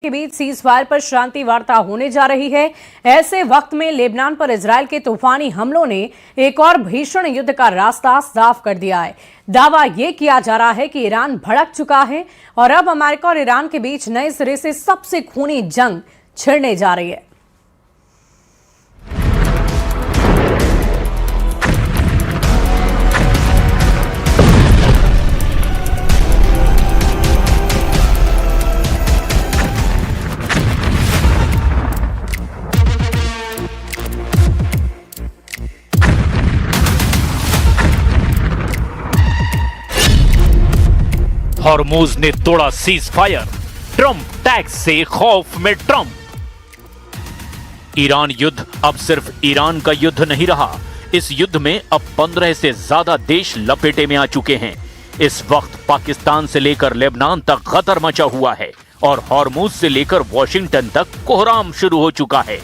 के बीच cease fire पर शांति वार्ता होने जा रही है। ऐसे वक्त में लेबनान पर इजरायल के तूफानी हमलों ने एक और भीषण युद्ध का रास्ता साफ कर दिया है। दावा यह किया जा रहा है कि ईरान भड़क चुका है और अब अमेरिका और ईरान के बीच नए सिरे से सबसे खूनी जंग छिड़ने जा रही है। हॉर्मूज ने तोड़ा सीज फायर, ट्रंप टैक्स से खौफ में ट्रंप। ईरान युद्ध अब सिर्फ ईरान का युद्ध नहीं रहा। इस युद्ध में अब 15 से ज्यादा देश लपेटे में आ चुके हैं। इस वक्त पाकिस्तान से लेकर लेबनान तक खतर मचा हुआ है और हॉर्मूज से लेकर वॉशिंगटन तक कोहराम शुरू हो चुका है।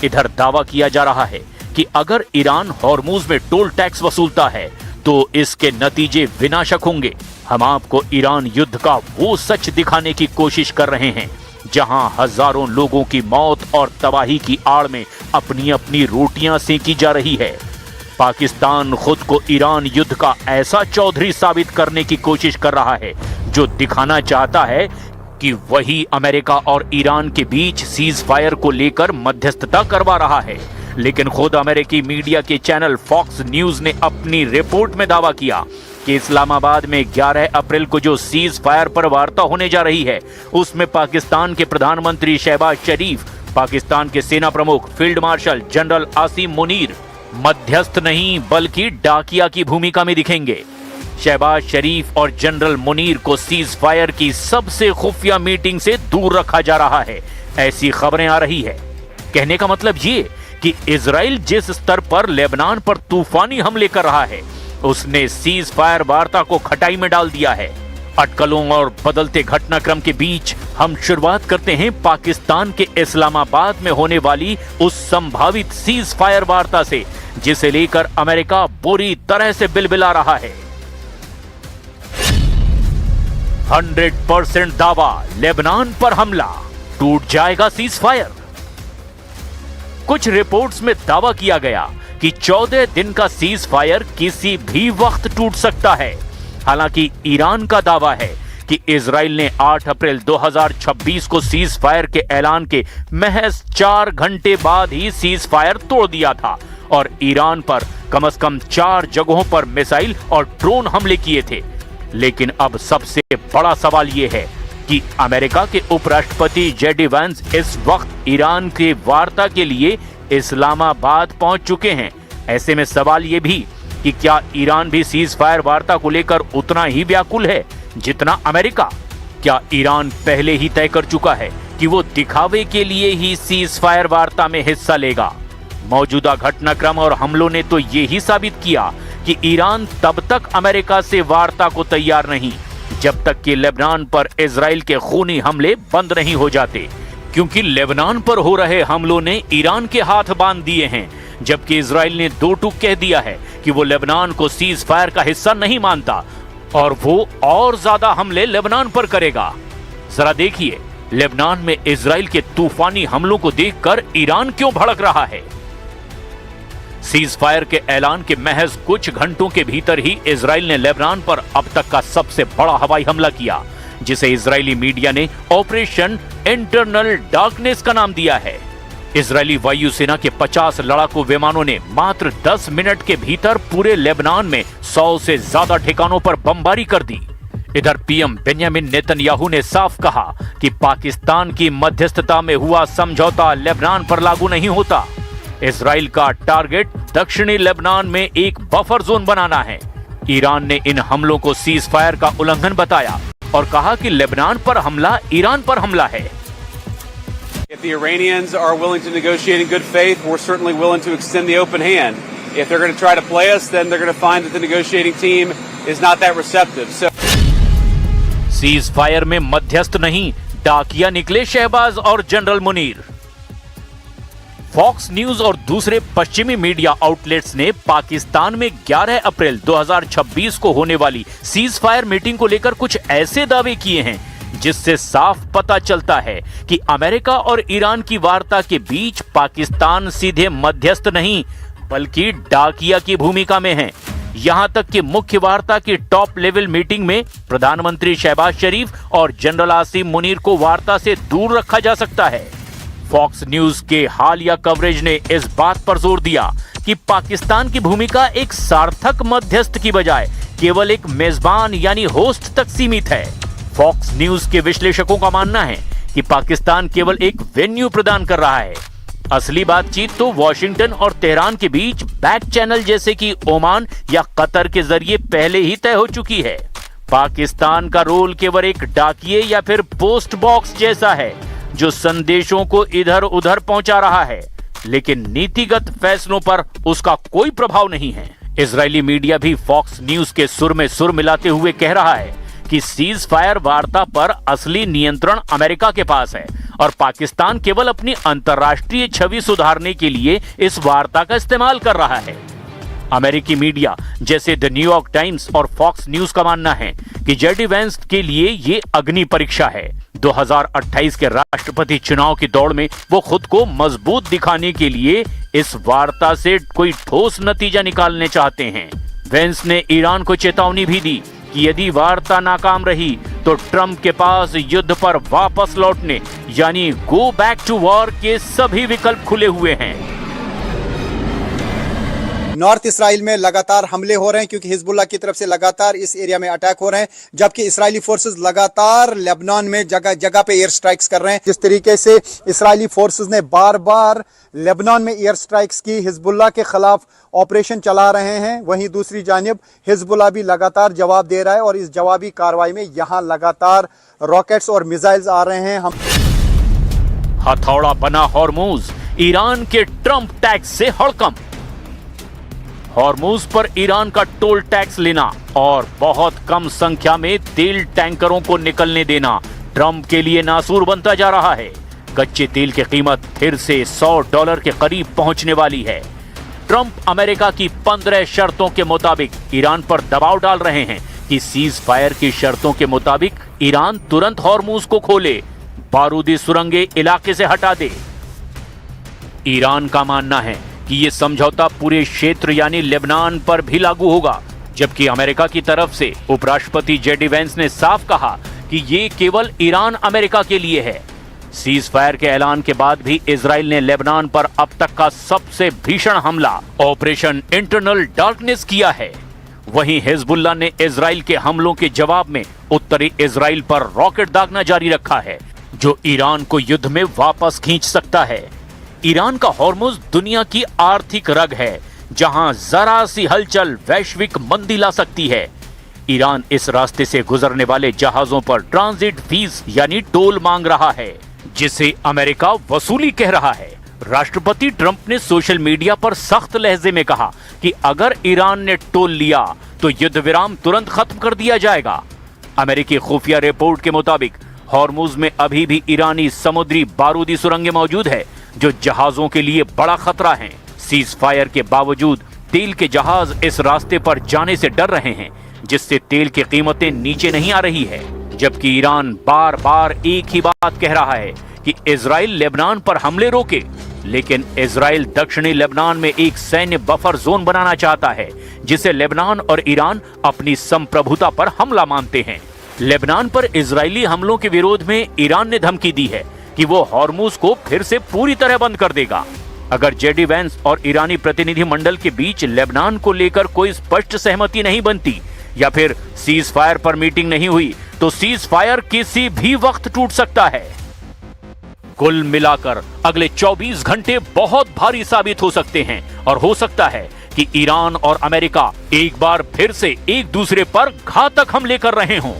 इधर दावा किया जा रहा है कि अगर ईरान हॉर्मूज में टोल टैक्स वसूलता है तो इसके नतीजे विनाशक होंगे। हम आपको ईरान युद्ध का वो सच दिखाने की कोशिश कर रहे हैं जहां हजारों लोगों की मौत और तबाही की आड़ में अपनी अपनी रोटियां सेंकी जा रही है। पाकिस्तान खुद को ईरान युद्ध का ऐसा चौधरी साबित करने की कोशिश कर रहा है जो दिखाना चाहता है कि वही अमेरिका और ईरान के बीच सीज फायर को लेकर मध्यस्थता करवा रहा है। लेकिन खुद अमेरिकी मीडिया के चैनल फॉक्स न्यूज ने अपनी रिपोर्ट में दावा किया कि इस्लामाबाद में 11 अप्रैल को जो सीज फायर पर वार्ता होने जा रही है उसमें पाकिस्तान के प्रधानमंत्री शहबाज शरीफ, पाकिस्तान के सेना प्रमुख field marshal general Asim Munir मध्यस्थ नहीं बल्कि डाकिया की भूमिका में दिखेंगे। शहबाज शरीफ और जनरल मुनीर को सीज फायर की सबसे खुफिया मीटिंग से दूर रखा जा रहा है, ऐसी खबरें आ रही है। कहने का मतलब ये कि इजराइल जिस स्तर पर लेबनान पर तूफानी हमले कर रहा है उसने सीज फायर वार्ता को खटाई में डाल दिया है। अटकलों और बदलते घटनाक्रम के बीच हम शुरुआत करते हैं पाकिस्तान के इस्लामाबाद में होने वाली उस संभावित सीज फायर वार्ता से जिसे लेकर अमेरिका बुरी तरह से बिलबिला रहा है। 100% दावा, लेबनान पर हमला, टूट जाएगा सीज फायर। कुछ रिपोर्ट्स में दावा किया गया कि 14 दिन का सीज फायर किसी भी वक्त टूट सकता है। हालांकि ईरान का दावा है कि इजराइल ने 8 अप्रैल 2026 को सीज फायर के ऐलान के महज 4 घंटे बाद ही सीज फायर तोड़ दिया था और ईरान पर कम से कम 4 जगहों पर मिसाइल और ड्रोन हमले किए थे। लेकिन अब सबसे बड़ा सवाल यह है कि अमेरिका के उपराष्ट्रपति जेडी वैंस इस वक्त ईरान के वार्ता के लिए इस्लामाबाद पहुंच चुके हैं। ऐसे में सवाल यह भी कि क्या ईरान भी सीज फायर वार्ता को लेकर उतना ही व्याकुल है जितना अमेरिका? क्या ईरान पहले ही तय कर चुका है कि वो दिखावे के लिए ही सीज फायर वार्ता में हिस्सा लेगा? मौजूदा घटनाक्रम और हमलों ने तो ये ही साबित किया कि ईरान तब तक अमेरिका से वार्ता को तैयार नहीं जब तक कि लेबनान पर इजराइल के खूनी हमले बंद नहीं हो जाते, क्योंकि लेबनान पर हो रहे हमलों ने ईरान के हाथ बांध दिए हैं, जबकि इजराइल ने दो टूक कह दिया है कि वो लेबनान को सीज फायर का हिस्सा नहीं मानता और वो और ज्यादा हमले लेबनान पर करेगा। जरा देखिए, लेबनान में इजराइल के तूफानी हमलों को देखकर ईरान क्यों भड़क रहा है। सीज फायर के ऐलान के महज कुछ घंटों के भीतर ही इजराइल ने लेबनान पर अब तक का सबसे बड़ा हवाई हमला किया, जिसे इजरायली मीडिया ने ऑपरेशन इंटरनल डार्कनेस का नाम दिया है। इजरायली वायुसेना के 50 लड़ाकू विमानों ने मात्र 10 मिनट के भीतर पूरे लेबनान में 100 से ज्यादा ठिकानों पर बमबारी कर दी। इधर पीएम बेंजामिन नेतन्याहू ने साफ कहा कि पाकिस्तान की मध्यस्थता में हुआ समझौता लेबनान पर लागू नहीं होता। इजराइल का टारगेट दक्षिणी लेबनान में एक बफर जोन बनाना है। ईरान ने इन हमलों को सीज फायर का उल्लंघन बताया और कहा कि लेबनान पर हमला ईरान पर हमला है। If the Iranians are willing to negotiate in good faith, we're certainly willing to extend the open hand. If they're going to try to play us, then they're going to find that the negotiating team is not that receptive. So cease fire में मध्यस्थ नहीं, डाकिया निकले शहबाज और general Munir. Fox news और दूसरे पश्चिमी media outlets ने पाकिस्तान में 11 अप्रैल 2026 को होने वाली सीज फायर मीटिंग को लेकर कुछ ऐसे दावे किए हैं जिससे साफ पता चलता है कि अमेरिका और ईरान की वार्ता के बीच पाकिस्तान सीधे मध्यस्थ नहीं बल्कि डाकिया की भूमिका में है। यहां तक कि मुख्य वार्ता की टॉप लेवल मीटिंग में प्रधानमंत्री शहबाज शरीफ और जनरल आसिम मुनीर को वार्ता से दूर रखा जा सकता है। फॉक्स न्यूज के हालिया कवरेज ने इस बात पर जोर दिया कि पाकिस्तान की भूमिका एक सार्थक मध्यस्थ की बजाय केवल एक मेजबान यानी होस्ट तक सीमित है। फॉक्स न्यूज के विश्लेषकों का मानना है कि पाकिस्तान केवल एक वेन्यू प्रदान कर रहा है। असली बातचीत तो वॉशिंगटन और तेहरान के बीच बैक चैनल जैसे कि ओमान या कतर के जरिए पहले ही तय हो चुकी है। पाकिस्तान का रोल केवल एक डाकिये या फिर पोस्ट बॉक्स जैसा है जो संदेशों को इधर उधर पहुंचा रहा है, लेकिन नीतिगत फैसलों पर उसका कोई प्रभाव नहीं है। इजरायली मीडिया भी फॉक्स न्यूज के सुर में सुर मिलाते हुए कह रहा है कि सीज फायर वार्ता पर असली नियंत्रण अमेरिका के पास है और पाकिस्तान केवल अपनी अंतर्राष्ट्रीय छवि सुधारने के लिए इस वार्ता का इस्तेमाल कर रहा है। अमेरिकी मीडिया जैसे द न्यूयॉर्क टाइम्स और फॉक्स न्यूज का मानना है कि जेडी वेंस के लिए ये अग्नि परीक्षा है। 2028 के राष्ट्रपति चुनाव की दौड़ में वो खुद को मजबूत दिखाने के लिए इस वार्ता से कोई ठोस नतीजा निकालने चाहते हैं। वेंस ने ईरान को चेतावनी भी दी कि यदि वार्ता नाकाम रही तो ट्रंप के पास युद्ध पर वापस लौटने यानी गो बैक टू वॉर के सभी विकल्प खुले हुए हैं। नॉर्थ इसराइल में लगातार हमले हो रहे हैं क्योंकि हिजबुल्लाह की तरफ से लगातार इस एरिया में अटैक हो रहे हैं, जबकि इस्राएली फोर्सेस लगातार लेबनान में जगह जगह पे एयर स्ट्राइक्स कर रहे हैं। जिस तरीके से इस्राएली फोर्सेस ने बार बार लेबनान में एयर स्ट्राइक्स की, हिजबुल्लाह के खिलाफ ऑपरेशन चला रहे हैं, वहीं दूसरी जानिब हिजबुल्लाह भी लगातार जवाब दे रहा है और इस जवाबी कार्रवाई में यहाँ लगातार रॉकेट्स और मिसाइल्स आ रहे हैं। हथौड़ा बना हॉर्मूज, ईरान के ट्रंप टैक्स से हड़कंप। हॉर्मूज पर ईरान का टोल टैक्स लेना और बहुत कम संख्या में तेल टैंकरों को निकलने देना ट्रंप के लिए नासूर बनता जा रहा है। कच्चे तेल की कीमत फिर से $100 के करीब पहुंचने वाली है। ट्रंप अमेरिका की 15 शर्तों के मुताबिक ईरान पर दबाव डाल रहे हैं कि सीज फायर की शर्तों के मुताबिक ईरान तुरंत हॉर्मूज को खोले, बारूदी सुरंगें इलाके से हटा दे। ईरान का मानना है कि यह समझौता पूरे क्षेत्र यानी लेबनान पर भी लागू होगा, जबकि अमेरिका की तरफ से उपराष्ट्रपति जेडी वेंस ने साफ कहा कि ये केवल ईरान अमेरिका के लिए है। सीज फायर के ऐलान के बाद भी इजराइल ने लेबनान पर अब तक का सबसे भीषण हमला ऑपरेशन इंटरनल डार्कनेस किया है। वहीं हिजबुल्लाह ने इजराइल के हमलों के जवाब में उत्तरी इजराइल पर रॉकेट दागना जारी रखा है, जो ईरान को युद्ध में वापस खींच सकता है। ईरान का हॉर्मुज दुनिया की आर्थिक रग है, जहां जरा सी हलचल वैश्विक मंदी ला सकती है। ईरान इस रास्ते से गुजरने वाले जहाजों पर ट्रांजिट फीस यानी टोल मांग रहा है, जिसे अमेरिका वसूली कह रहा है। राष्ट्रपति ट्रंप ने सोशल मीडिया पर सख्त लहजे में कहा कि अगर ईरान ने टोल लिया तो युद्ध विराम तुरंत खत्म कर दिया जाएगा। अमेरिकी खुफिया रिपोर्ट के मुताबिक हॉर्मुज में अभी भी ईरानी समुद्री बारूदी सुरंगें मौजूद है, जो जहाजों के लिए बड़ा खतरा हैं। सीज फायर के बावजूद तेल के जहाज इस रास्ते पर जाने से डर रहे हैं, जिससे तेल की कीमतें नीचे नहीं आ रही है। जबकि ईरान बार बार एक ही बात कह रहा है कि इजराइल लेबनान पर हमले रोके, लेकिन इजराइल दक्षिणी लेबनान में एक सैन्य बफर जोन बनाना चाहता है, जिसे लेबनान और ईरान अपनी संप्रभुता पर हमला मानते हैं। लेबनान पर इजरायली हमलों के विरोध में ईरान ने धमकी दी है कि वो हॉर्मुज को फिर से पूरी तरह बंद कर देगा। अगर जेडी वेंस और ईरानी प्रतिनिधि मंडल के बीच लेबनान को लेकर कोई स्पष्ट सहमति नहीं बनती या फिर सीज फायर पर मीटिंग नहीं हुई, तो सीज फायर किसी भी वक्त टूट सकता है। कुल मिलाकर अगले 24 घंटे बहुत भारी साबित हो सकते हैं और हो सकता है कि ईरान और अमेरिका एक बार फिर से एक दूसरे पर घातक हमले कर रहे हों।